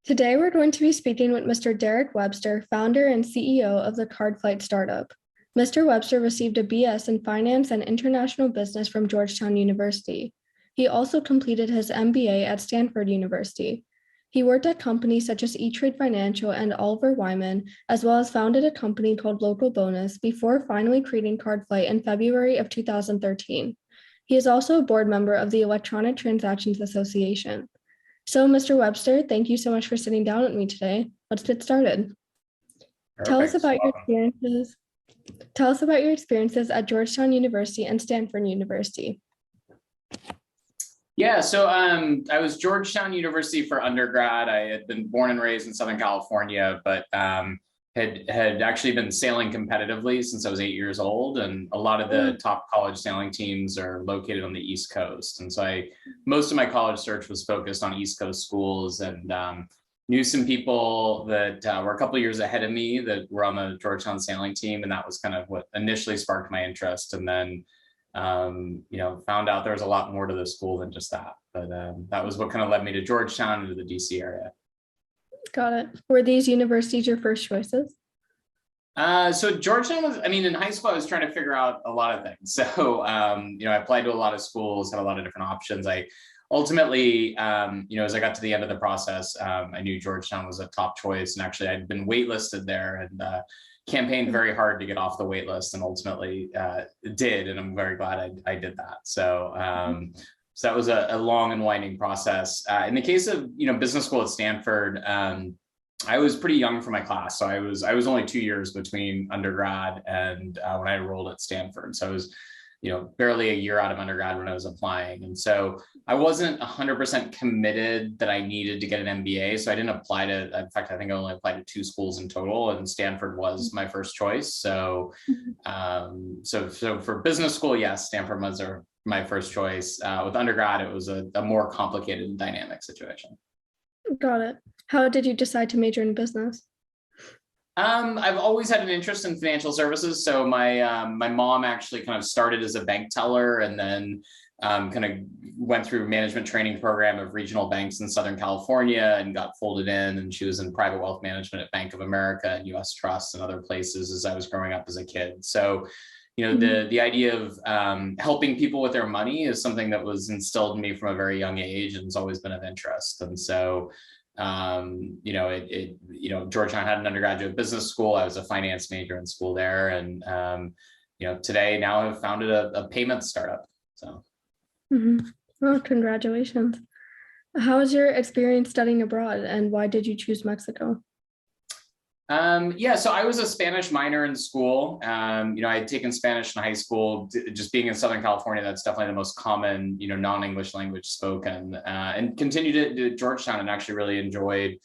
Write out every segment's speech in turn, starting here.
Today, we're going to be speaking with Mr. Derek Webster, founder and CEO of the Card Flight startup. Mr. Webster received a BS in Finance and International Business from Georgetown University. He also completed his MBA at Stanford University. He worked at companies such as E-Trade Financial and Oliver Wyman, as well as founded a company called Local Bonus before finally creating Card Flight in February of 2013. He is also a board member of the Electronic Transactions Association. So, Mr. Webster, thank you so much for sitting down with me today. Let's get started. Tell us Perfect. about your experiences. Tell us about your experiences at Georgetown University and Stanford University. Yeah, so I was Georgetown University for undergrad. I had been born and raised in Southern California, but had actually been sailing competitively since I was 8 years old. And a lot of the top college sailing teams are located on the East Coast. And so most of my college search was focused on East Coast schools, and knew some people that were a couple of years ahead of me that were on the Georgetown sailing team. And that was kind of what initially sparked my interest. And then found out there was a lot more to the school than just that. But that was what kind of led me to Georgetown and to the DC area. Got it. Were these universities your first choices? So Georgetown was, in high school, I was trying to figure out a lot of things. So, I applied to a lot of schools, had a lot of different options. I ultimately, as I got to the end of the process, I knew Georgetown was a top choice. And actually I'd been waitlisted there and campaigned very hard to get off the wait list, and ultimately did. And I'm very glad I did that. So, so that was a long and winding process. In the case of, business school at Stanford, I was pretty young for my class. So I was only 2 years between undergrad and when I enrolled at Stanford. So I was, barely a year out of undergrad when I was applying. And so I wasn't 100% committed that I needed to get an MBA. So I didn't apply to, in fact, I think I only applied to 2 schools in total, and Stanford was my first choice. So, so for business school, yes, Stanford was my first choice. With undergrad, it was a more complicated and dynamic situation. Got it. How did you decide to major in business? I've always had an interest in financial services. So my mom actually kind of started as a bank teller, and then kind of went through management training program of regional banks in Southern California and got folded in. And she was in private wealth management at Bank of America and US Trust and other places as I was growing up as a kid. So, the idea of helping people with their money is something that was instilled in me from a very young age, and it's always been of interest. And so Georgetown had an undergraduate business school. I was a finance major in school there. And, today now I've founded a payments startup. So. Well, congratulations. How was your experience studying abroad, and why did you choose Mexico? So I was a Spanish minor in school. I had taken Spanish in high school. Just being in Southern California, that's definitely the most common, non-English language spoken, and continued it to Georgetown, and actually really enjoyed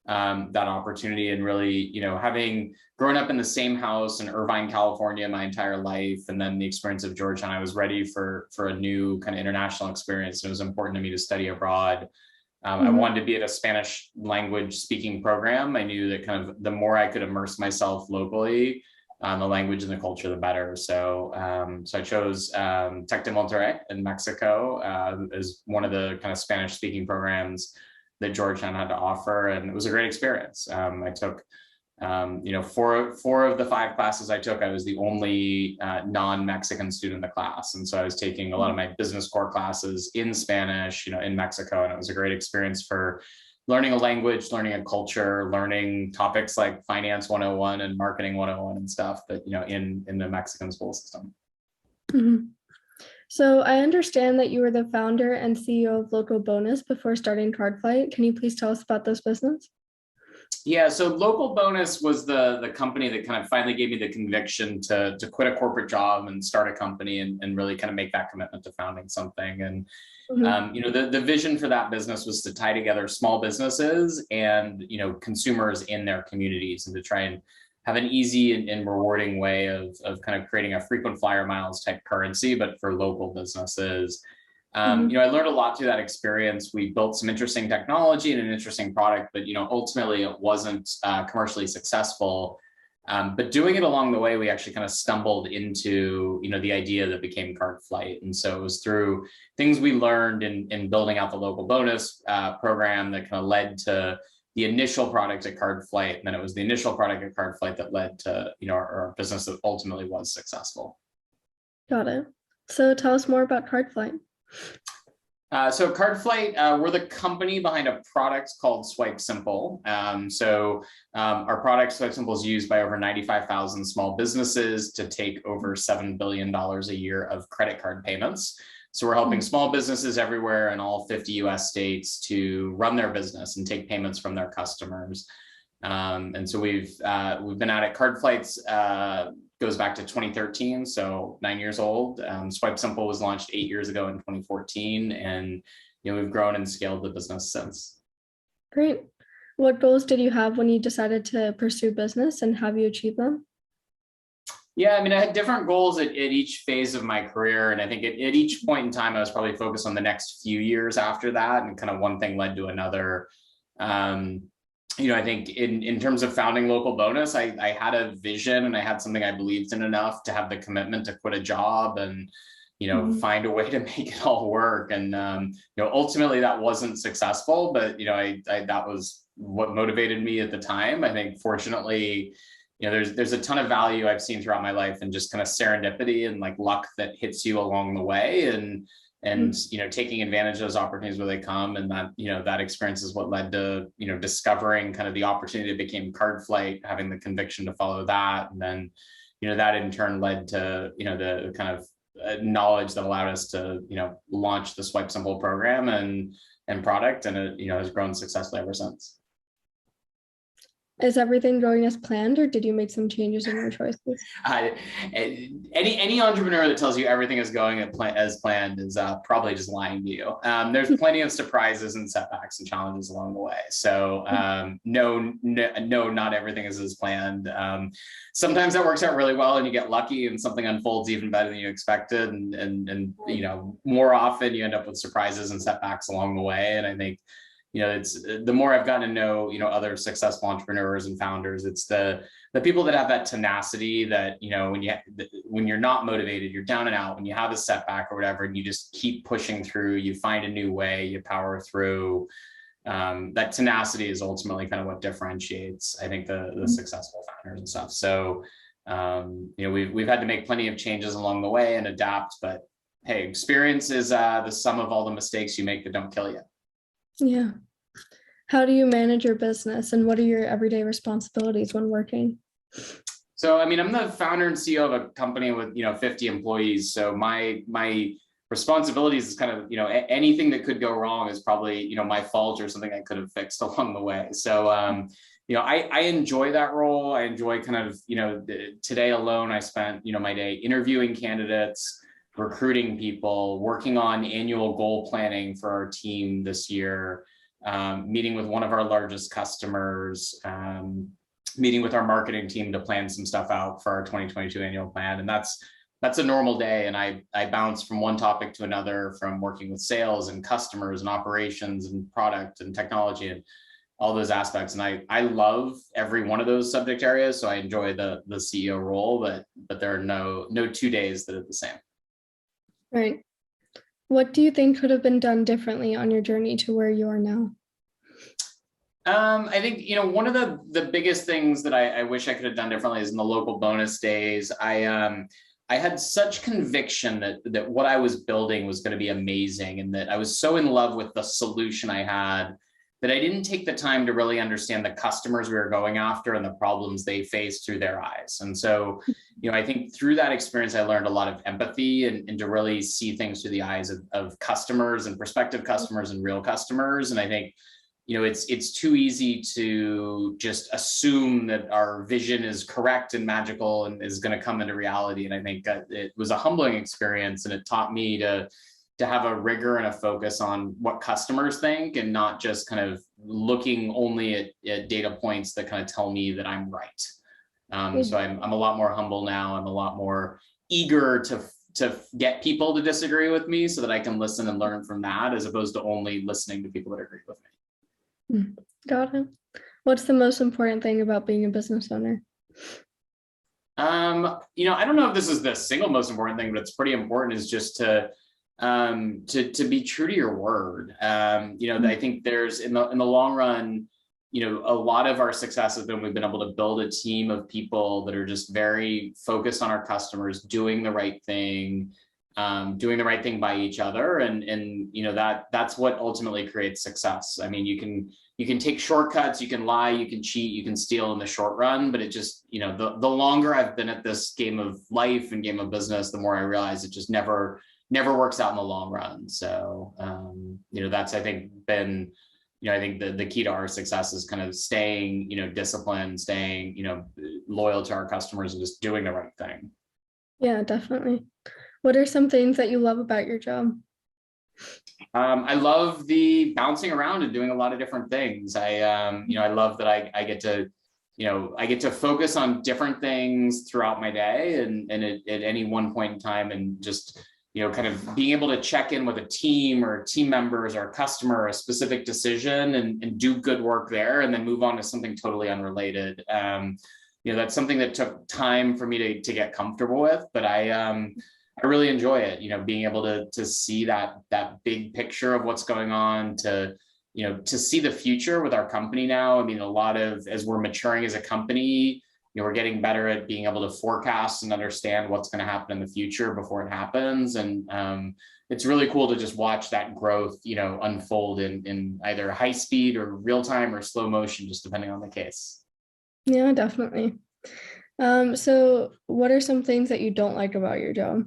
that opportunity. And really, having grown up in the same house in Irvine, California, my entire life, and then the experience of Georgetown, I was ready for a new kind of international experience. And it was important to me to study abroad. I wanted to be at a Spanish language speaking program. I knew that kind of the more I could immerse myself locally, the language and the culture, the better. So, so I chose Tec de Monterrey in Mexico as one of the kind of Spanish speaking programs that Georgetown had to offer, and it was a great experience. I took, four of the 5 classes I took, I was the only non-Mexican student in the class. And so I was taking a lot of my business core classes in Spanish, in Mexico. And it was a great experience for learning a language, learning a culture, learning topics like finance 101 and marketing 101 and stuff that, in the Mexican school system. So I understand that you were the founder and CEO of Local Bonus before starting Card Flight. Can you please tell us about this business? Yeah, so Local Bonus was the company that kind of finally gave me the conviction to quit a corporate job and start a company and really kind of make that commitment to founding something. And, the vision for that business was to tie together small businesses and, consumers in their communities, and to try and have an easy and rewarding way of kind of creating a frequent flyer miles type currency, but for local businesses. I learned a lot through that experience. We built some interesting technology and an interesting product, but ultimately it wasn't commercially successful. But doing it along the way, we actually kind of stumbled into the idea that became Card Flight. And so it was through things we learned in building out the Local Bonus program that kind of led to the initial product at CardFlight, and then it was the initial product at CardFlight that led to, our business that ultimately was successful. Got it. So tell us more about CardFlight. So CardFlight, we're the company behind a product called Swipe Simple. Our product Swipe Simple is used by over 95,000 small businesses to take over $7 billion a year of credit card payments. So we're helping small businesses everywhere in all 50 US states to run their business and take payments from their customers. And so we've been at it. CardFlight's goes back to 2013, so 9 years old. Swipe Simple was launched 8 years ago in 2014, and we've grown and scaled the business since. Great. What goals did you have when you decided to pursue business, and have you achieved them? Yeah, I mean, I had different goals at each phase of my career, and I think at each point in time, I was probably focused on the next few years after that, and kind of one thing led to another. I think in terms of founding Local Bonus, I had a vision and I had something I believed in enough to have the commitment to quit a job and, find a way to make it all work. And, ultimately that wasn't successful, but, that was what motivated me at the time. I think fortunately, there's a ton of value I've seen throughout my life and just kind of serendipity and like luck that hits you along the way. And taking advantage of those opportunities where they come, and that that experience is what led to discovering kind of the opportunity that became CardFlight, having the conviction to follow that, and then that in turn led to the kind of knowledge that allowed us to launch the Swipe Simple program and product, and it has grown successfully ever since. Is everything going as planned, or did you make some changes in your choices? Any entrepreneur that tells you everything is going as planned is probably just lying to you. There's plenty of surprises and setbacks and challenges along the way. So no, not everything is as planned. Sometimes that works out really well and you get lucky and something unfolds even better than you expected. And more often you end up with surprises and setbacks along the way. And I think it's the more I've gotten to know, other successful entrepreneurs and founders, it's the people that have that tenacity that, when you're not motivated, you're down and out, when you have a setback or whatever, and you just keep pushing through, you find a new way, you power through. That tenacity is ultimately kind of what differentiates, I think, the successful founders and stuff. So, we've had to make plenty of changes along the way and adapt, but hey, experience is the sum of all the mistakes you make that don't kill you. Yeah. How do you manage your business, and what are your everyday responsibilities when working? So, I mean, I'm the founder and CEO of a company with, 50 employees. So my responsibilities is kind of, anything that could go wrong is probably, my fault or something I could have fixed along the way. So, I enjoy that role. I enjoy kind of, today alone, I spent, my day interviewing candidates, recruiting people, working on annual goal planning for our team this year, meeting with one of our largest customers, meeting with our marketing team to plan some stuff out for our 2022 annual plan. And that's a normal day. And I bounce from one topic to another, from working with sales and customers and operations and product and technology and all those aspects. And I love every one of those subject areas. So I enjoy the CEO role, but there are no 2 days that are the same. Right. What do you think could have been done differently on your journey to where you are now? I think, one of the biggest things that I wish I could have done differently is in the Local Bonus days. I had such conviction that what I was building was going to be amazing, and that I was so in love with the solution I had that I didn't take the time to really understand the customers we were going after and the problems they faced through their eyes. And so, I think through that experience, I learned a lot of empathy and to really see things through the eyes of customers and prospective customers and real customers. And I think, it's too easy to just assume that our vision is correct and magical and is going to come into reality. And I think that it was a humbling experience, and it taught me to have a rigor and a focus on what customers think, and not just kind of looking only at data points that kind of tell me that I'm right. So I'm a lot more humble now. I'm a lot more eager to get people to disagree with me so that I can listen and learn from that, as opposed to only listening to people that agree with me. Got it. What's the most important thing about being a business owner? I don't know if this is the single most important thing, but it's pretty important, is just to be true to your word. I think there's in the long run, a lot of our success has been we've been able to build a team of people that are just very focused on our customers, doing the right thing, by each other, and that's what ultimately creates success. I mean, you can take shortcuts, you can lie, you can cheat, you can steal in the short run, but it just, the longer I've been at this game of life and game of business, the more I realize it just never works out in the long run. So that's, I think, been, I think the key to our success is kind of staying, disciplined, staying, loyal to our customers, and just doing the right thing. Yeah, definitely. What are some things that you love about your job? I love the bouncing around and doing a lot of different things. I love that I get to, I get to focus on different things throughout my day, and at any one point in time, and just, kind of being able to check in with a team or team members or a customer, or a specific decision, and do good work there, and then move on to something totally unrelated. That's something that took time for me to get comfortable with, but I really enjoy it, being able to see that big picture of what's going on, to see the future with our company now. I mean, as we're maturing as a company, we're getting better at being able to forecast and understand what's going to happen in the future before it happens. And it's really cool to just watch that growth, unfold in either high speed or real time or slow motion, just depending on the case. Yeah, definitely. So what are some things that you don't like about your job?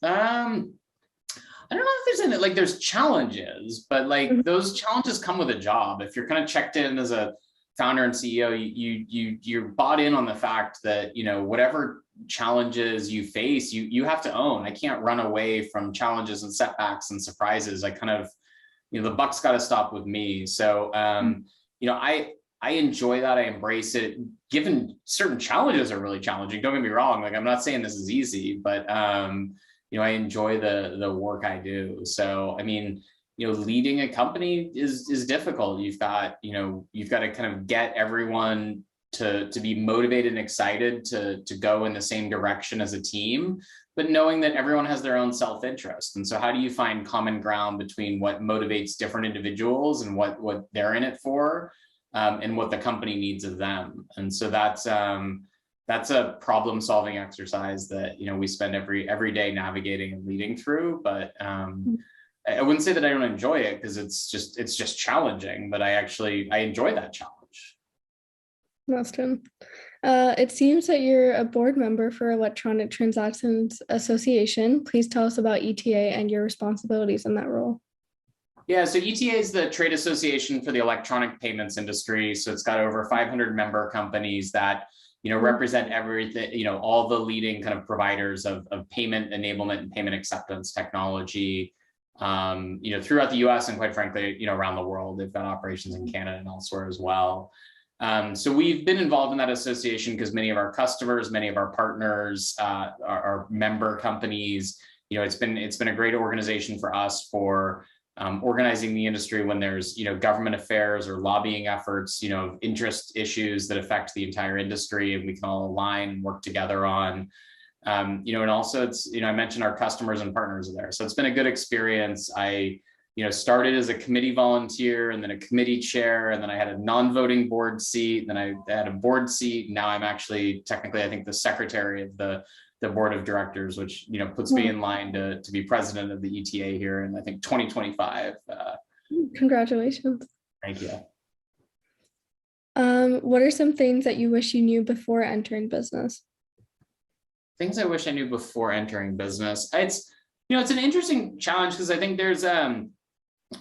I don't know if there's any, like, there's challenges, but like those challenges come with a job. If you're kind of checked in as a founder and CEO, you're bought in on the fact that, whatever challenges you face, you have to own. I can't run away from challenges and setbacks and surprises. I kind of, the buck's got to stop with me. So, I enjoy that. I embrace it. Given certain challenges are really challenging. Don't get me wrong. Like, I'm not saying this is easy, but, I enjoy the work I do. So, I mean, leading a company is difficult. You've got to kind of get everyone to be motivated and excited to go in the same direction as a team, but knowing that everyone has their own self-interest. And so how do you find common ground between what motivates different individuals and what they're in it for, and what the company needs of them? And so that's a problem-solving exercise that, we spend every day navigating and leading through. But I wouldn't say that I don't enjoy it, because it's just challenging, but I enjoy that challenge. Austin. It seems that you're a board member for Electronic Transactions Association. Please tell us about ETA and your responsibilities in that role. Yeah, so ETA is the trade association for the electronic payments industry. So it's got over 500 member companies that, represent everything, all the leading kind of providers of payment enablement and payment acceptance technology, throughout the US, and quite frankly, around the world. They've got operations in Canada and elsewhere as well. So we've been involved in that association because many of our customers, many of our partners, are member companies. It's been a great organization for us for organizing the industry when there's, government affairs or lobbying efforts, interest issues that affect the entire industry, and we can all align and work together on. And also it's, I mentioned our customers and partners are there. So it's been a good experience. I, started as a committee volunteer, and then a committee chair, and then I had a non-voting board seat, and then I had a board seat. Now I'm actually technically, I think, the secretary of the board of directors, which, puts me in line to be president of the ETA here in, I think, 2025. Congratulations. Thank you. What are some things that you wish you knew before entering business? Things I wish I knew before entering business. It's an interesting challenge, because I think there's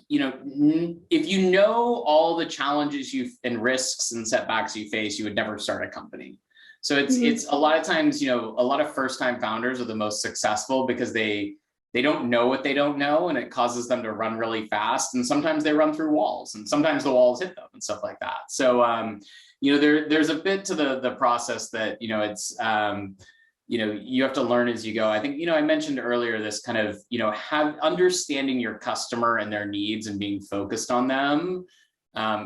if you know all the challenges and risks and setbacks you face, you would never start a company. So it's a lot of times, a lot of first-time founders are the most successful because they don't know what they don't know, and it causes them to run really fast. And sometimes they run through walls, and sometimes the walls hit them and stuff like that. So there's a bit to the process that it's you have to learn as you go. I think, I mentioned earlier this kind of, understanding your customer and their needs and being focused on them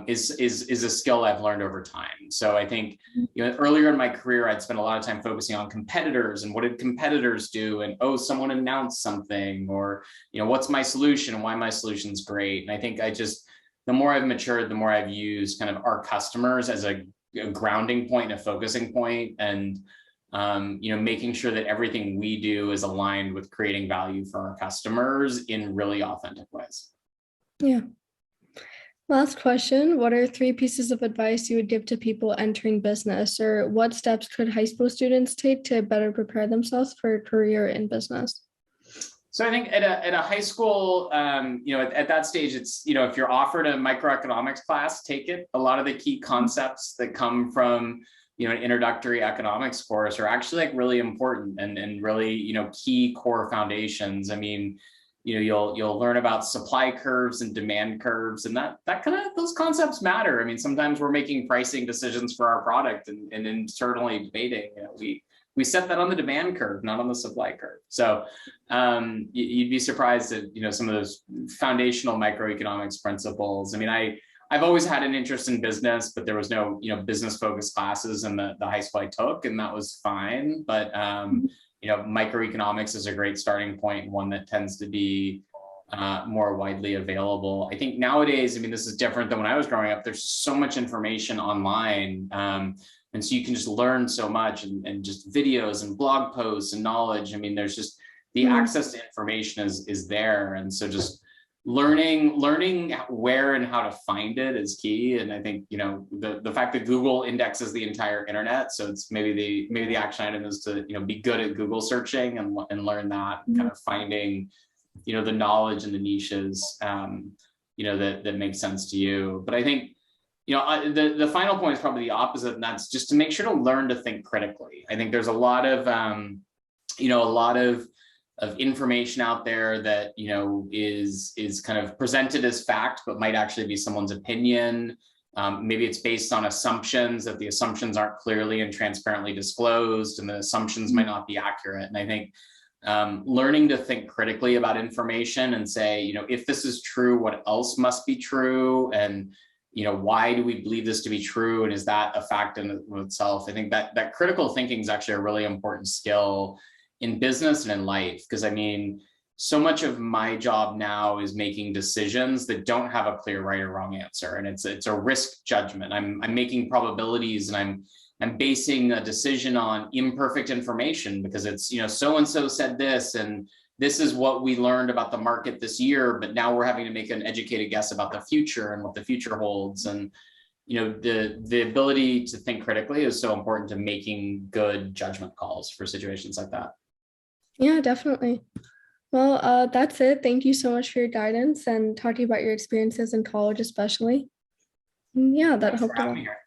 is a skill I've learned over time. So I think, earlier in my career, I'd spent a lot of time focusing on competitors and what did competitors do? And, oh, someone announced something, or, what's my solution and why my solution's great. And I think I just the more I've matured, the more I've used kind of our customers as a grounding point, a focusing point, and making sure that everything we do is aligned with creating value for our customers in really authentic ways. Yeah. Last question. What are 3 pieces of advice you would give to people entering business, or what steps could high school students take to better prepare themselves for a career in business? So I think at a high school, at that stage, it's, if you're offered a microeconomics class, take it. A lot of the key concepts that come from, an introductory economics course are actually like really important and really, key core foundations. I mean, you'll learn about supply curves and demand curves, and that kind of, those concepts matter. I mean, sometimes we're making pricing decisions for our product and internally debating, we set that on the demand curve, not on the supply curve. So you'd be surprised at, some of those foundational microeconomics principles. I mean, I've always had an interest in business, but there was no, business focused classes in the high school I took, and that was fine. But microeconomics is a great starting point, and one that tends to be more widely available. I think nowadays, I mean, this is different than when I was growing up. There's so much information online. And so you can just learn so much, and just videos and blog posts and knowledge. I mean, there's just the access to information is there. And so just learning where and how to find it is key. And I think, the fact that Google indexes the entire internet, so it's maybe the action item is to, be good at Google searching and learn that, kind of finding, the knowledge and the niches, that make sense to you. But I think, the final point is probably the opposite, and that's just to make sure to learn to think critically. I think there's a lot of, of information out there that, is kind of presented as fact, but might actually be someone's opinion. Maybe it's based on assumptions, that the assumptions aren't clearly and transparently disclosed, and the assumptions might not be accurate. And I think learning to think critically about information and say, if this is true, what else must be true? And why do we believe this to be true? And is that a fact in itself? I think that critical thinking is actually a really important skill in business and in life. Because I mean, so much of my job now is making decisions that don't have a clear right or wrong answer. And it's a risk judgment. I'm making probabilities, and I'm basing a decision on imperfect information, because it's, so-and-so said this, and this is what we learned about the market this year, but now we're having to make an educated guess about the future and what the future holds. And, the ability to think critically is so important to making good judgment calls for situations like that. Yeah, definitely. Well, that's it. Thank you so much for your guidance and talking about your experiences in college, especially. Yeah, that Thanks for helped a having lot. me here.